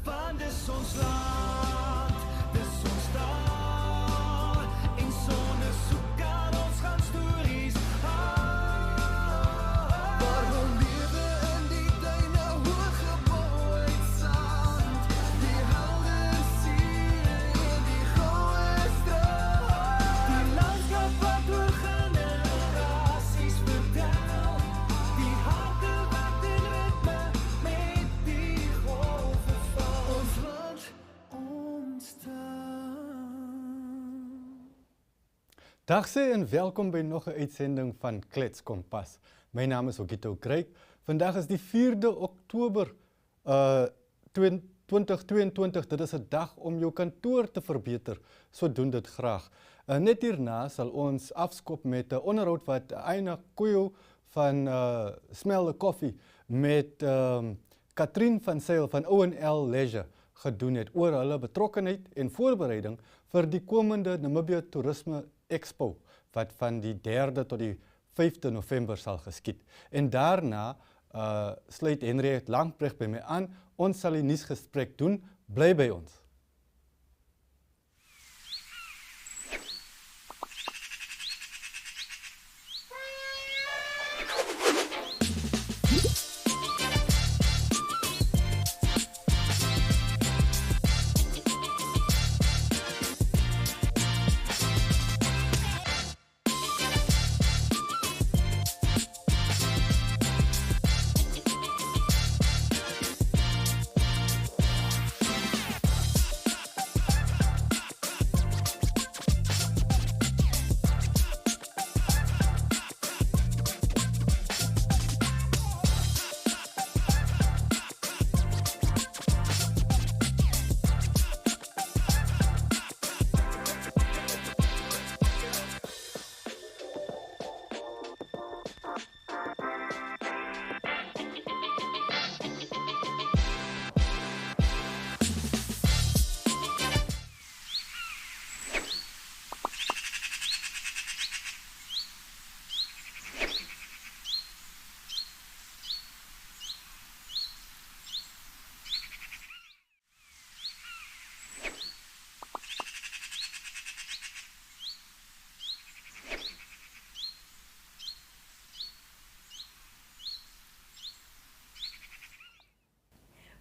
want dis ons land, dis ons taal, en sonder soek aan ons gaan stories waar we lewe in die duine hoge bo uit sand, die helder see en die goue straat, die landskap wat oor generasies vertel, die harte wat in ritme met die golwe val, ons land, ons taal. Dag sê en welkom by nog 'n uitsending van Kletskompas. My naam is Augetto Graig. Vandag is die 4de Oktober 2022. Dit is 'n dag om jou kantoor te verbeter. So doen dit graag. Net hierna sal ons afskop met 'n onderhoud wat Aina Koyo van Smelle Koffie met Katrin van Sail van O&L Leisure gedoen het oor hulle betrokkenheid en voorbereiding vir die komende Namibië Toerisme Ekspo wat van die 3de tot die 5de November sal geskied. En daarna sluit Henriette Lamprecht by my aan. Ons sal die nuusgesprek doen. Bly by ons.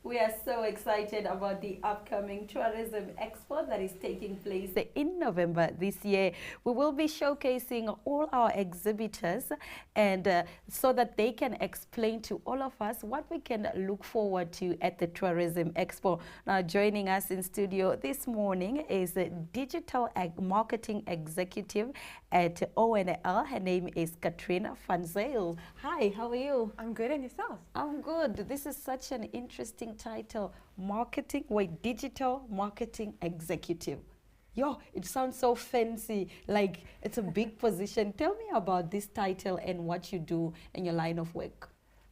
We are so excited about the upcoming Tourism Expo that is taking place in November this year. We will be showcasing all our exhibitors and so that they can explain to all of us what we can look forward to at the Tourism Expo. Now joining us in studio this morning is a digital marketing executive at O&L. Her name is Katrin van Sail. Hi, how are you? I'm good, and yourself? I'm good. This is such an interesting title, digital marketing executive. Yo, it sounds so fancy, like it's a big position. Tell me about this title and what you do in your line of work.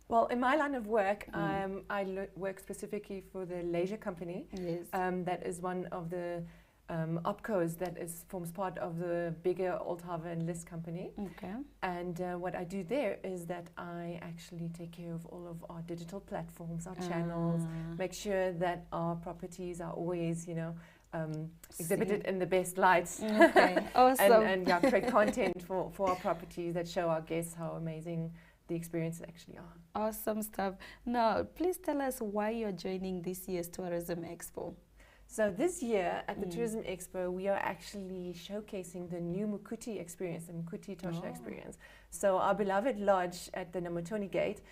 Well, in my line of work, I work specifically for the leisure company. Yes. That is one of the opcos that forms part of the bigger Oldhaven and List company. Okay. And what I do there is that I actually take care of all of our digital platforms, our channels, make sure that our properties are always, exhibited in the best lights. Okay, awesome. and create content for our properties that show our guests how amazing the experiences actually are. Awesome stuff. Now, please tell us why you're joining this year's Tourism Expo. So this year at the Tourism Expo, we are actually showcasing the new Mukuti experience, the Mukuti Tosha experience. So our beloved lodge at the Namatoni Gate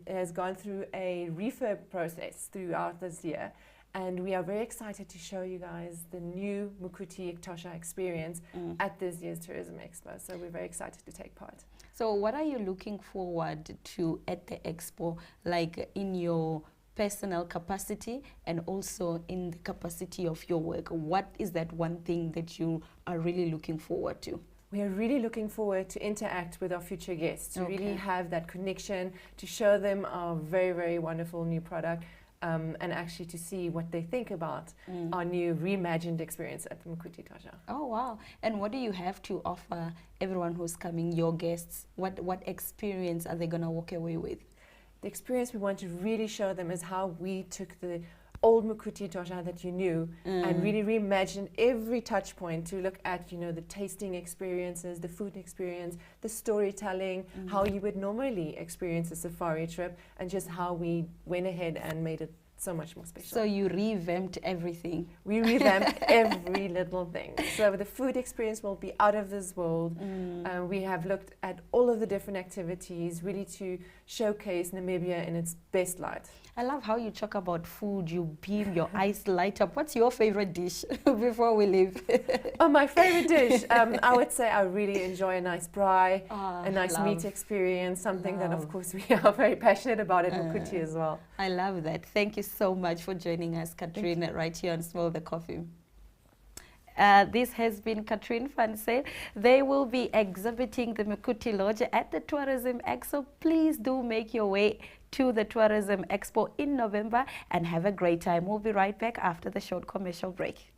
has gone through a refurb process throughout this year. And we are very excited to show you guys the new Mukuti Tosha experience at this year's Tourism Expo. So we're very excited to take part. So what are you looking forward to at the Expo, like in your personal capacity and also in the capacity of your work? What is that one thing that you are really looking forward to? We are really looking forward to interact with our future guests, to really have that connection, to show them our very, very wonderful new product, and actually to see what they think about our new reimagined experience at the Mukuti Tosha. Oh, wow. And what do you have to offer everyone who's coming, your guests? What experience are they going to walk away with? The experience we want to really show them is how we took the old Mukuti Tosha that you knew and really reimagine every touch point to look at, the tasting experiences, the food experience, the storytelling, how you would normally experience a safari trip, and just how we went ahead and made it so much more special. So you revamped everything. We revamped every little thing. So the food experience will be out of this world. We have looked at all of the different activities, really to showcase Namibia in its best light. I love how you talk about food, you beam, your eyes light up. What's your favorite dish before we leave? Oh, my favorite dish, I would say I really enjoy a nice braai, a nice meat experience, something that of course we are very passionate about at Mukuti as well. I love that. Thank you so much for joining us, Katrin, right here on Smell the Coffee. This has been Katrin van Zyl. They will be exhibiting the Mukuti Lodge at the Tourism Expo. Please do make your way to the Tourism Expo in November and have a great time. We'll be right back after the short commercial break.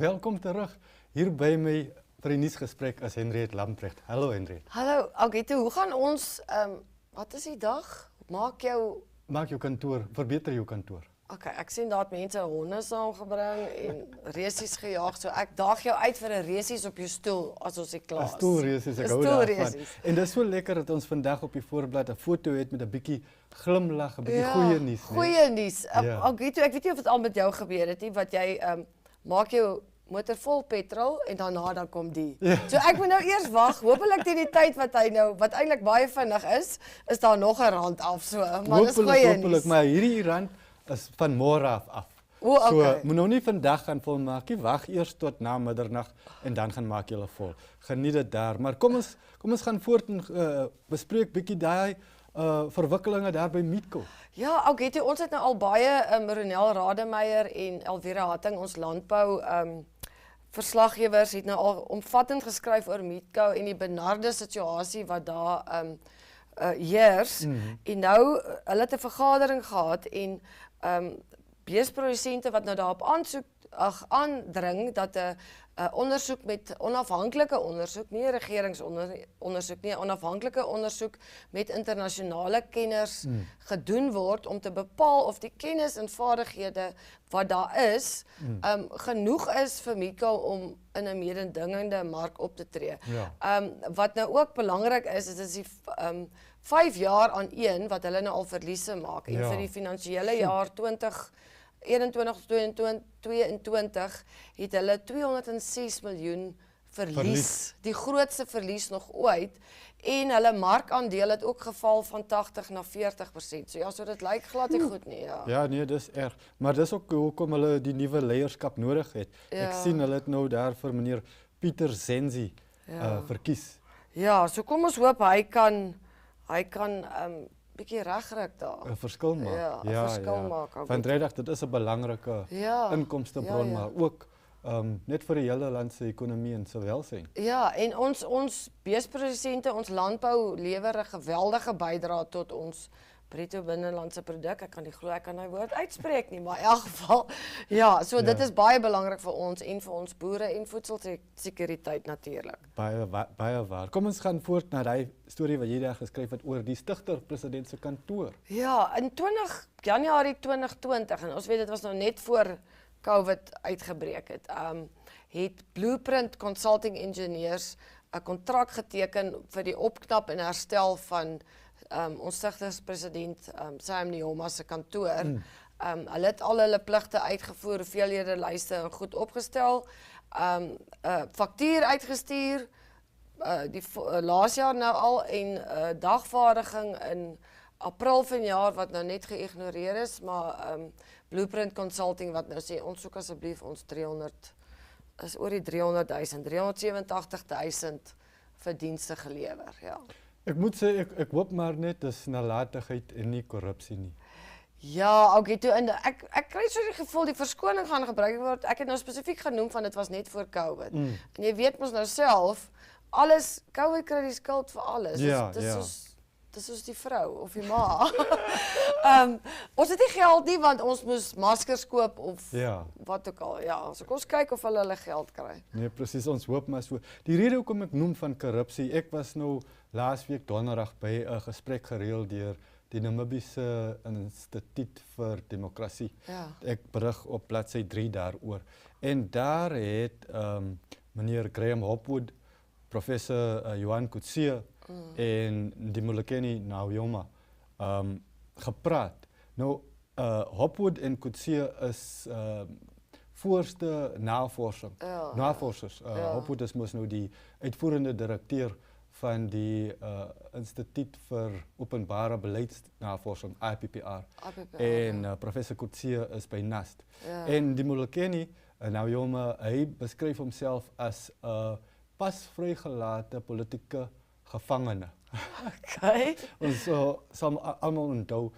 Welkom terug. Hier by my vir die nuusgesprek is Henriette Lamprecht. Hallo Henriette. Hallo Augetto, hoe gaan ons, wat is die dag? Maak jou kantoor, verbeter jou kantoor. Okay, ek sien daar het mense honde saamgebring en resies gejaag, so ek daag jou uit vir 'n resies op jou stoel as ons hier klaar is. 'n Stoelresies, ek hou daarvan. En dit is so lekker dat ons vandag op die voorblad 'n foto het met 'n bietjie glimlag, 'n bietjie goeie nuus. Goeie nuus. Augetto, ek weet nie of dit al met jou gebeur het nie, wat jy maak jou motor vol petrol en daarna dan kom die. So ek moet nou eers wag. Hoopelik teen die tyd wat eintlik baie vinnig is daar nog 'n rand af so. Maar dis goeie nuus. Hoopelik, maar hierdie rand is van môre af. So moet nou nie vandag gaan volmaak nie. Wag eers tot na middernag en dan gaan maak jy vol. Geniet dit daar. Maar kom ons gaan voort en bespreek bietjie daai verwikkelinge daar by Mitko. Ja, Augetto, ons het nou al baie Ronel Rademeier en Elvira Hattingh, ons landbou verslaggewers het nou al omvattend geskryf oor Mitko en die benarde situasie wat daar heers. En nou hulle het 'n vergadering gehad en beesprodusente wat nou daarop aandring dat 'n ondersoek met onafhanklike ondersoek, nie 'n regeringsondersoek nie, 'n onafhanklike ondersoek met internasionale kenners gedoen word om te bepaal of die kennis en vaardighede wat daar is, genoeg is vir Mitko om in 'n mededingende mark op te tree. Wat nou ook belangrik is die 5 jaar aan een wat hulle nou al verliese maak en vir die finansiële jaar 2021-22 het hulle 206 miljoen verlies, die grootste verlies nog ooit, en hulle markaandeel het ook geval van 80 na 40%. So ja, so dit lyk glad nie goed nie. Ja, nee, dis erg. Maar dis ook hoekom hulle die nuwe leierskap nodig het. Ek sien hulle het nou daar vir meneer Pieter verkies. Ja, so kom ons hoop hy kan bietjie regryk daar. 'n verskil maak. Ja, 'n verskil maak. Want regtig, dit is 'n belangrike inkomstebron, maar ook net vir die hele land se ekonomie en se welsyn. Ja, en ons beesprodusente, ons landbou lewer 'n geweldige bydrae tot ons bruto binnelandse produk. Ek kan nie glo ek kan daai woord uitspreek nie, maar in elk geval so dit is baie belangrik vir ons en vir ons boere en voedselsekuriteit natuurlik. Baie waar. Kom ons gaan voort na daai storie wat jy daar geskryf het oor die stigter-president se kantoor. Ja, in Januarie 2020 en ons weet dit was nou net voor COVID uitgebreek het. het Blueprint Consulting Engineers 'n kontrak geteken vir die opknap en herstel van ons stigterspresident Sam Nujoma se kantoor. Hulle het al hulle pligte uitgevoer, hoeveelhede lyste en goed opgestel, faktuur uitgestuur, laas jaar nou al en dagvaardiging in April vanjaar wat nou net geïgnoreer is, maar Blueprint Consulting wat nou sê ons soek asseblief ons 300 is oor die 300.000, 387.000 vir dienste gelewer, ja. Ek moet sê ek hoop maar net dis nalatigheid en nie korrupsie nie. Ja, Augetto, en ek kry so die gevoel die verskoning gaan gebruik word. Ek het nou spesifiek genoem van dit was net voor COVID. En jy weet mos nou self, alles COVID kry die skuld vir alles. Ja, Dis soos die vrou of die ma. Ons het nie geld nie want ons moes maskers koop of wat ook al. Ja, so kom ons kyk of hulle geld kry. Nee, presies, ons hoop maar so. Die rede hoekom ek noem van korrupsie, ek was nou laasweek donderdag by 'n gesprek gereël deur die Namibiese Instituut vir Demokrasie. Ja. Ek berig op bladsy 3 daaroor. En daar het meneer Graham Hopwood, professor Johan Coetzee en die Molekeni Nujoma gepraat. Nou, Hopwood en Coetzee is voorste navorsers. Hopwood is mos nou die uitvoerende direkteur van die Instituut vir Openbare Beleidsnavorsing, IPPR. En professor Coetzee is by NAST. En die Molekeni Nujoma, hy beskryf homself as 'n pas vrygelate politieke gevangene. Okay. Ons sal almal onthou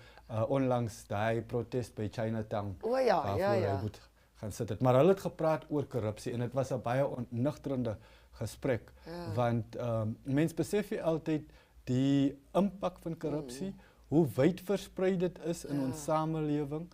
onlangs daai protes by Chinatown. O ja, Hy moet gaan sit het. Maar hulle het gepraat oor korrupsie en dit was 'n baie onnigterende gesprek, want mens besef nie altyd die impak van korrupsie, hoe wyd versprei dit is in ons samelewing.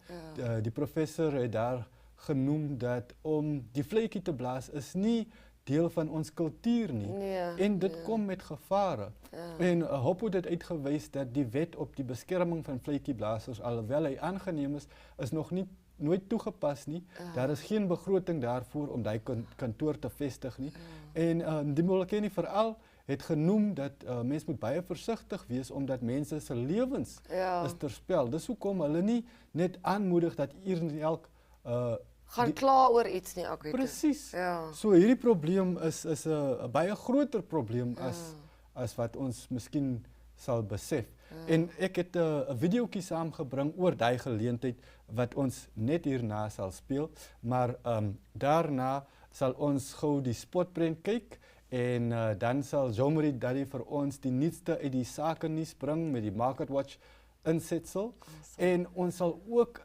Die professor het daar genoem dat om die vletjie te blaas is nie deel van ons kultuur nie. En dit kom met gevare. En Hopwood het uitgewys dat die wet op die beskerming van vletjieblassers, alhoewel hy aangeneem is nog nooit toegepas nie. Daar is geen begroting daarvoor om daai kantoor te vestig nie. En die Molekeni veral het genoem dat mense moet baie versigtig wees omdat mense se lewens is ter spel. Dis hoekom hulle nie net aanmoedig dat elk gaan kla oor iets nie, Augetto. Presies. So hierdie probleem is 'n baie groter probleem as wat ons miskien sal besef. En ek het 'n videoetjie saamgebring oor daai geleentheid wat ons net hierna sal speel, maar daarna sal ons gou die spotprent kyk en dan sal Jo-Maré Duddy vir ons die nuutste uit die sakenuus bring met die Market Watch insetsel. En ons sal ook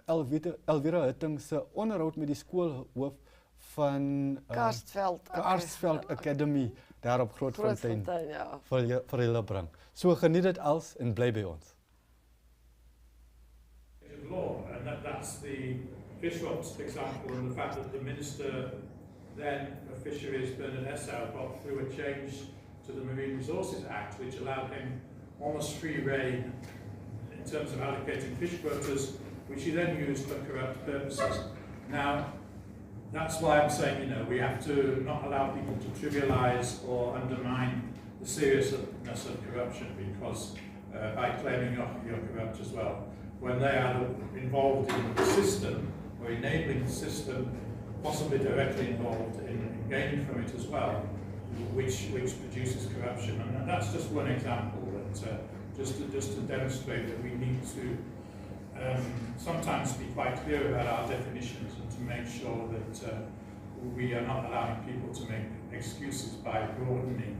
Elvira Hattingh se onderhoud met die skoolhoof van Karstveld Academy daar op Grootfontein vir julle bring. So geniet dit als en bly by ons. Law, and that's the fish rods example, and the fact that the minister then of fisheries, Bernard Essau, got through a change to the Marine Resources Act, which allowed him almost free rein in terms of allocating fish quotas, which he then used for corrupt purposes. Now, that's why I'm saying, we have to not allow people to trivialize or undermine the seriousness of corruption, because by claiming you're corrupt as well, when they are involved in the system or enabling the system, possibly directly involved in gaining from it as well, which produces corruption. And that's just one example that just to demonstrate that we need to sometimes be quite clear about our definitions and to make sure that we are not allowing people to make excuses by broadening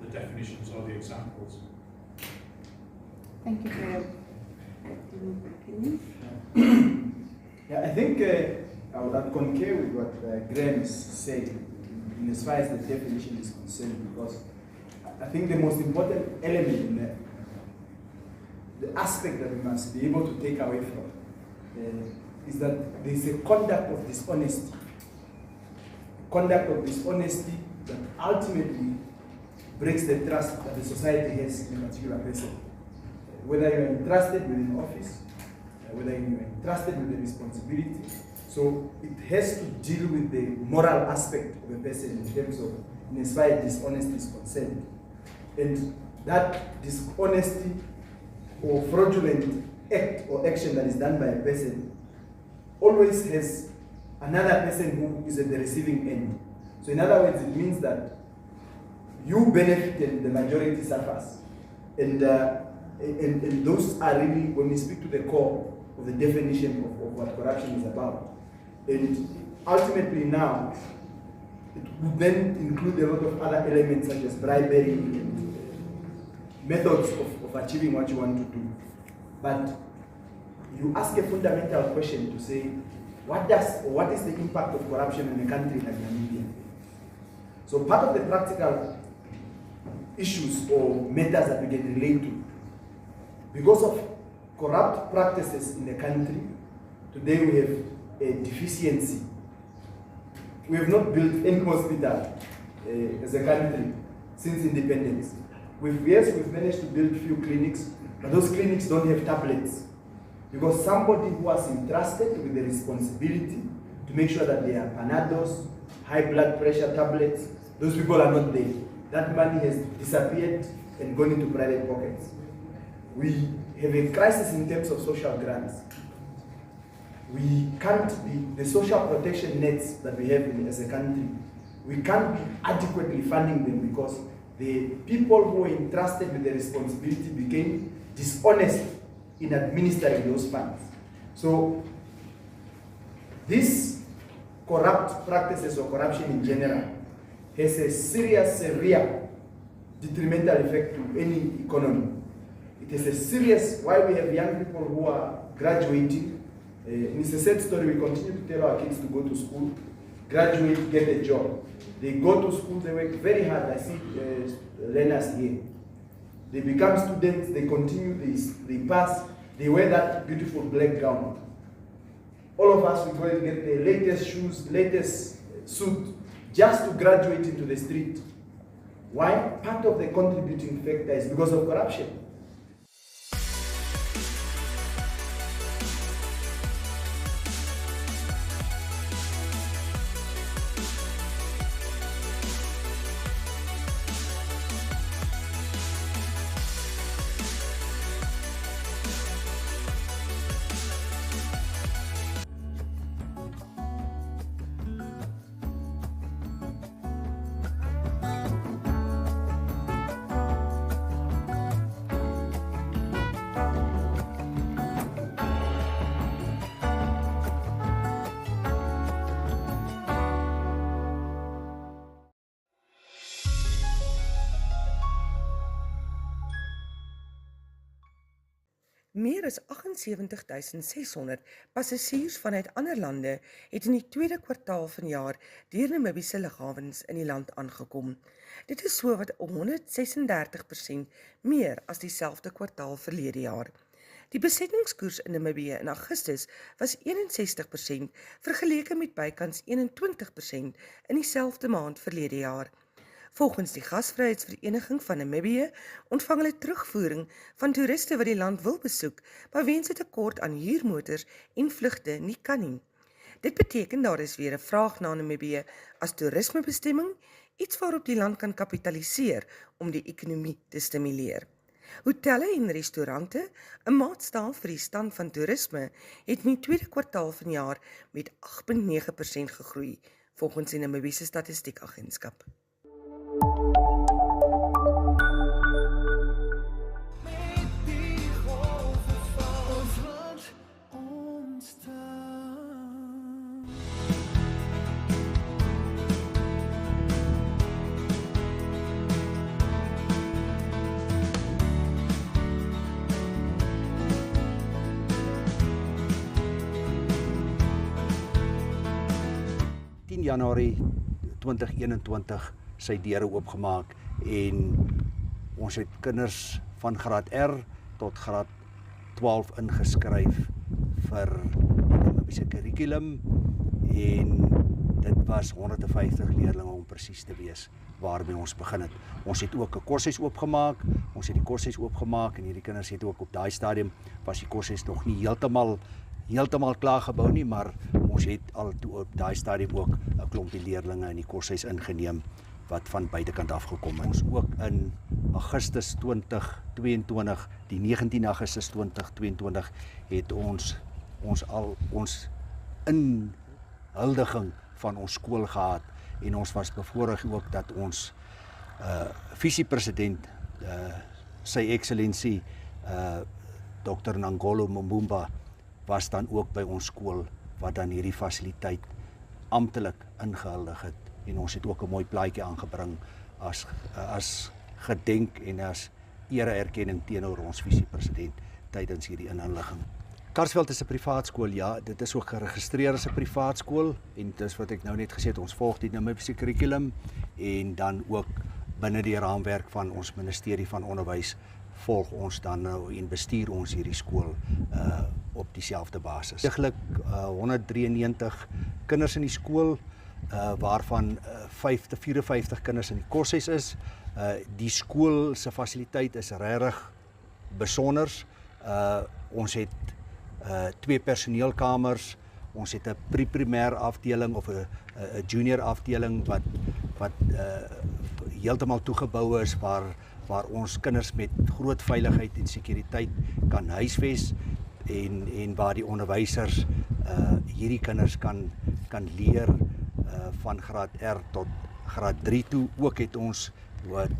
the definitions or the examples. Thank you, Graham. I think I would concur with what Graham is saying in as far as the definition is concerned, because I think the most important element in the aspect that we must be able to take away from is that there is a conduct of dishonesty. Conduct of dishonesty that ultimately breaks the trust that the society has in a particular person. Whether you are entrusted with an office, whether you are entrusted with a responsibility. So it has to deal with the moral aspect of a person in terms of, in as far as dishonesty is concerned. And that dishonesty or fraudulent act or action that is done by a person always has another person who is at the receiving end. So in other words, it means that you benefit and the majority suffers. And those are really, when we speak to the core of the definition of what corruption is about. And ultimately now, it would then include a lot of other elements such as bribery and methods of achieving what you want to do. But you ask a fundamental question to say, what is the impact of corruption in a country like Namibia? So part of the practical issues or matters that we can relate to, because of corrupt practices in the country, today we have a deficiency. We have not built any hospital as a country since independence. We've managed to build few clinics, but those clinics don't have tablets. Because somebody who was entrusted with the responsibility to make sure that there are Panados, high blood pressure tablets, those people are not there. That money has disappeared and gone into private pockets. We have a crisis in terms of social grants. We can't be, the social protection nets that we have as a country, we can't be adequately funding them because the people who were entrusted with the responsibility became dishonest in administering those funds. So these corrupt practices or corruption in general has a serious, real detrimental effect to any economy. It is a serious, why we have young people who are graduating. It's a sad story, we continue to tell our kids to go to school, graduate, get a job. They go to school, they work very hard. I see learners here. They become students, they continue, they pass, they wear that beautiful black gown. All of us, we go and get the latest shoes, latest suit, just to graduate into the street. Why? Part of the contributing factor is because of corruption. Meer as 78.600 passasiers vanuit ander lande het in die tweede kwartaal vanjaar deur Namibiese lughawens in die land aangekom. Dit is sowat 136% meer as dieselfde kwartaal verlede jaar. Die besettingskoers in Namibië in Augustus was 61% vergeleke met bykans 21% in dieselfde maand verlede jaar. Volgens die Gasvryheidsvereniging van Namibië ontvang hulle terugvoering van toeriste wat die land wil besoek, maar weens 'n tekort aan huurmotors en vlugte nie kan nie. Dit beteken daar is weer 'n vraag na Namibië as toerismebestemming, iets waarop die land kan kapitaliseer om die ekonomie te stimuleer. Hotelle en restaurante, 'n maatstaaf vir die stand van toerisme, het in die tweede kwartaal vanjaar met 8,9% gegroei, volgens die Namibiese Statistiekagentskap. Januarie 2021 sy deure oopgemaak en ons het kinders van graad R tot graad 12 ingeskryf vir die Namibiese kurrikulum en dit was 150 leerlinge om presies te wees waarmee ons begin het. Ons het ook 'n koshuis oopgemaak, en hierdie kinders het ook op daai stadium was die koshuis nog nie heeltemal klaar gebou nie, maar ons het al op daai stadium ook 'n klompie leerlinge in die koshuis ingeneem wat van buitekant afgekom het. Ons ook in Augustus 2022, die 19 Augustus 2022 het ons inhuldiging van ons skool gehad en ons was bevoorreg ook dat ons visiepresident sy excellensie Dr. Nangolo Mbumba was dan ook by ons skool wat dan hierdie fasiliteit amptelik ingehuldig het en ons het ook 'n mooi plaatjie aangebring as gedenk en as ereerkenning teenoor ons visiepresident tydens hierdie inhuldiging. Karstveld is 'n privaat skool, ja, dit is ook geregistreer as 'n privaat skool en dis wat ek nou net gesê het, ons volg die Namibiese kurrikulum en dan ook binne die raamwerk van ons ministerie van onderwys volg ons dan nou en bestuur ons hierdie skool op dieselfde basis. Deeglik 193 kinders in die skool waarvan 54 kinders in die koshuis is. Die skool se fasiliteit is regtig besonder. Ons het 2 personeelkamers, ons het 'n pre-primêr afdeling of 'n junior afdeling wat heeltemal toegebou is waar ons kinders met groot veiligheid en sekuriteit kan huisves en waar die onderwysers hierdie kinders kan leer van graad R tot graad 3 toe. Ook het ons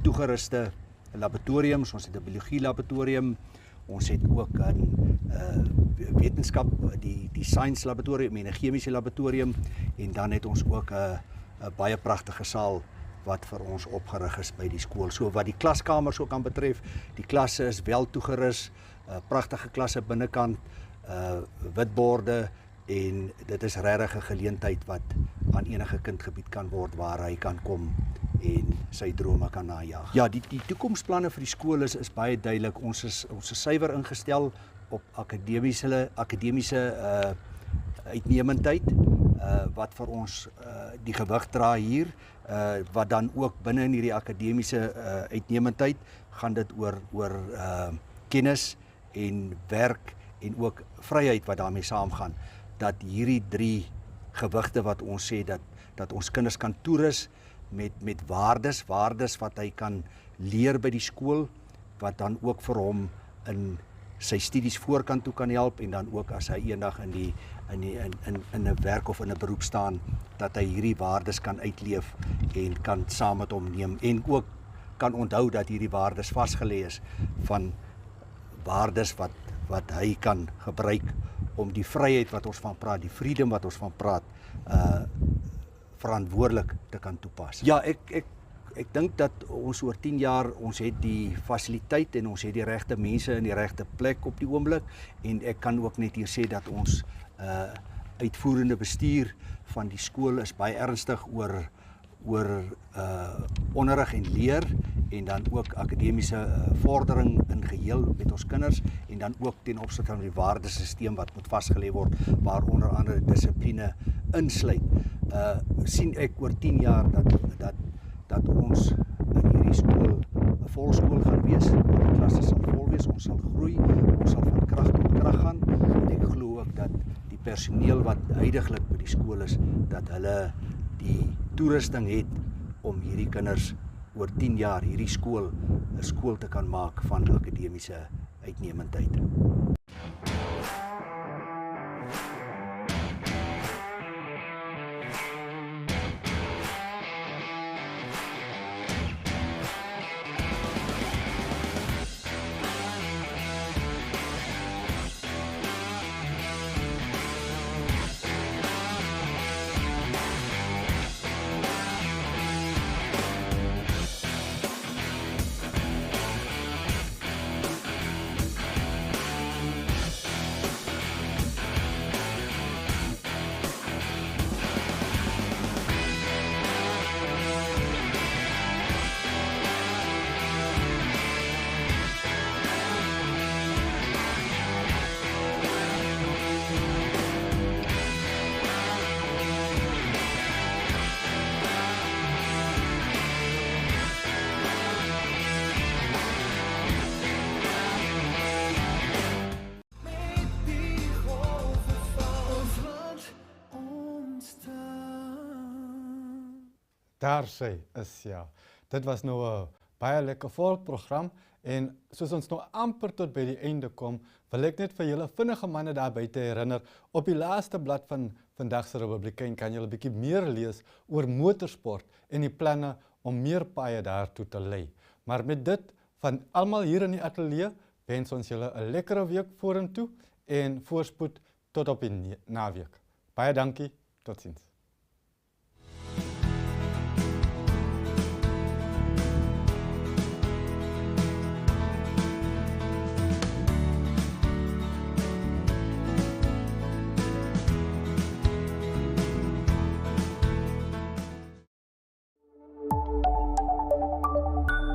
toegeruste laboratoriums, ons het 'n biologie laboratorium, ons het ook 'n wetenskap, die science laboratorium en 'n chemiese laboratorium en dan het ons ook 'n baie pragtige saal wat vir ons opgerig is by die skool. So wat die klaskamers ook aan betref, die klasse is wel toegerus, pragtige klasse binnekant, witborde en dit is regtig 'n geleentheid wat aan enige kind gebied kan word waar hy kan kom en sy drome kan najag. Ja, die toekomsplanne vir die skool is baie duidelik. Ons is suiwer ingestel op akademiese uitnemendheid wat vir ons die gewig dra hier, wat dan ook binne in hierdie akademiese uitnemendheid gaan dit oor kennis en werk en ook vryheid wat daarmee saamgaan, dat hierdie 3 gewigte wat ons sê dat ons kinders kan toerus met waardes wat hy kan leer by die skool, wat dan ook vir hom in sy studies voorkant toe kan help en dan ook as hy eendag in 'n werk of in 'n beroep staan, dat hy hierdie waardes kan uitleef en kan saam met hom neem en ook kan onthou dat hierdie waardes vasgelê is van waardes wat hy kan gebruik om die vryheid wat ons van praat, die freedom wat ons van praat, verantwoordelik te kan toepas. Ja, ek dink dat ons oor 10 jaar, ons het die fasiliteit en ons het die regte mense in die regte plek op die oomblik en ek kan ook net hier sê dat ons uitvoerende bestuur van die skool is baie ernstig oor onderrig en leer en dan ook akademiese vordering in geheel met ons kinders en dan ook ten opsigte van die waardesisteem wat moet vasgelê word waar onder andere dissipline insluit. Sien ek oor 10 jaar dat ons in hierdie skool 'n volskool gaan wees, die klasse sal vol wees, ons sal groei, ons sal van krag tot krag gaan en ek glo ook dat die personeel wat huidiglik by die skool is, dat hulle die toerusting het om hierdie kinders oor 10 jaar hierdie skool 'n skool te kan maak van akademiese uitnemendheid. Daar sy is, ja. Dit was nou 'n baie lekker volprogram en soos ons nou amper tot by die einde kom, wil ek net vir julle vinnige manne daar buite herinner, op die laaste blad van Vandag se Republikein kan julle 'n bietjie meer lees oor motorsport en die planne om meer paaie daartoe te lei. Maar met dit van almal hier in die ateljee, wens ons julle 'n lekkere week vorentoe en voorspoed tot op die naweek. Baie dankie, totsiens.